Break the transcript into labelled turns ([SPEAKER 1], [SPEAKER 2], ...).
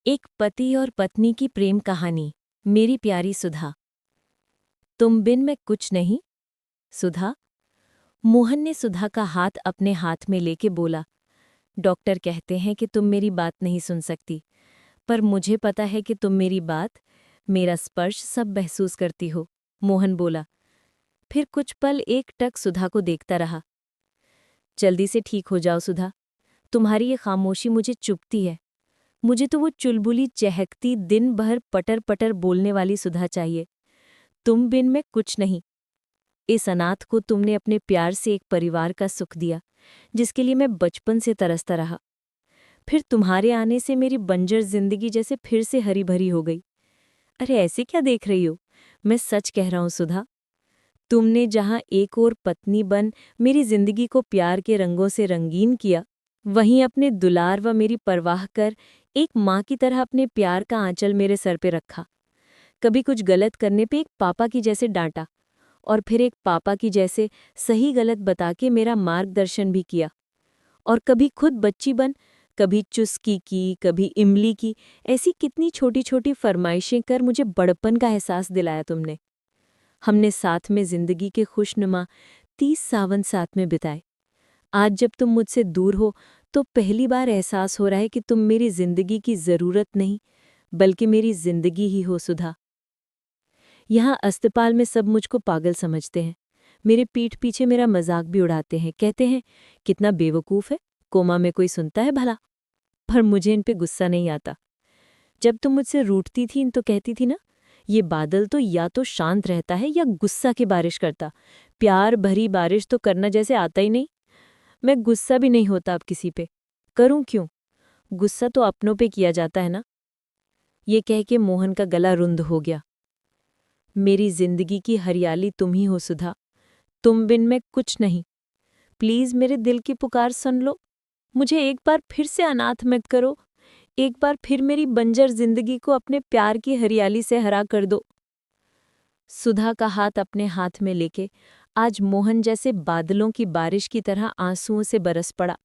[SPEAKER 1] एक पति और पत्नी की प्रेम कहानी। मेरी प्यारी सुधा। तुम बिन मैं कुछ नहीं। सुधा। मोहन ने सुधा का हाथ अपने हाथ में लेके बोला, डॉक्टर कहते हैं कि तुम मेरी बात नहीं सुन सकती, पर मुझे पता है कि तुम मेरी बात, मेरा स्पर्श सब महसूस करती हो। मोहन बोला। फिर कुछ पल एकटक सुधा को देखता रहा। जल्दी से ठीक हो जाओ सुधा, तुम्हारी ये खामोशी मुझे चुभती है। मुझे तो वो चुलबुली चहकती दिन भर पटर पटर बोलने वाली सुधा चाहिए। तुम बिन मैं कुछ नहीं। इस अनाथ को तुमने अपने प्यार से एक परिवार का सुख दिया, जिसके लिए मैं बचपन से तरसता रहा। फिर तुम्हारे आने से मेरी बंजर जिंदगी जैसे फिर से हरी भरी हो गई। अरे ऐसे क्या देख रही हो, मैं सच कह रहा हूं सुधा। तुमने जहां एक और पत्नी बन मेरी जिंदगी को प्यार के रंगों से रंगीन किया, वहीं अपने दुलार व मेरी परवाह कर एक माँ की तरह अपने प्यार का आंचल मेरे सर पे रखा। कभी कुछ गलत करने पे एक पापा की जैसे डांटा, और फिर एक पापा की जैसे सही गलत बता के मेरा मार्गदर्शन भी किया। और कभी खुद बच्ची बन, कभी चुस्की की, कभी इमली की, ऐसी कितनी छोटी छोटी फरमाइशें कर मुझे बड़पन का एहसास दिलाया तुमने। हमने साथ में जिंदगी के खुशनुमा 30 सावन साथ में बिताए। आज जब तुम मुझसे दूर हो तो पहली बार एहसास हो रहा है कि तुम मेरी जिंदगी की जरूरत नहीं, बल्कि मेरी जिंदगी ही हो सुधा। यहाँ अस्पताल में सब मुझको पागल समझते हैं। मेरे पीठ पीछे मेरा मजाक भी उड़ाते हैं, कहते हैं कितना बेवकूफ़ है, कोमा में कोई सुनता है भला। पर मुझे इन पे गुस्सा नहीं आता। जब तुम मुझसे रूठती थी तो कहती थी ना, ये बादल तो या तो शांत रहता है या गुस्सा की बारिश करता, प्यार भरी बारिश तो करना जैसे आता ही नहीं। मैं गुस्सा भी नहीं होता अब किसी पे। करूं क्यों? गुस्सा तो अपनों पे किया जाता है ना। ये कह के मोहन का गला रुंध हो गया। मेरी जिंदगी की हरियाली तुम ही हो सुधा, तुम बिन मैं कुछ नहीं। प्लीज मेरे दिल की पुकार सुन लो। मुझे एक बार फिर से अनाथ मत करो। एक बार फिर मेरी बंजर जिंदगी को अपने प्यार की हरियाली से हरा कर दो। सुधा का हाथ अपने हाथ में लेके आज मोहन जैसे बादलों की बारिश की तरह आंसुओं से बरस पड़ा।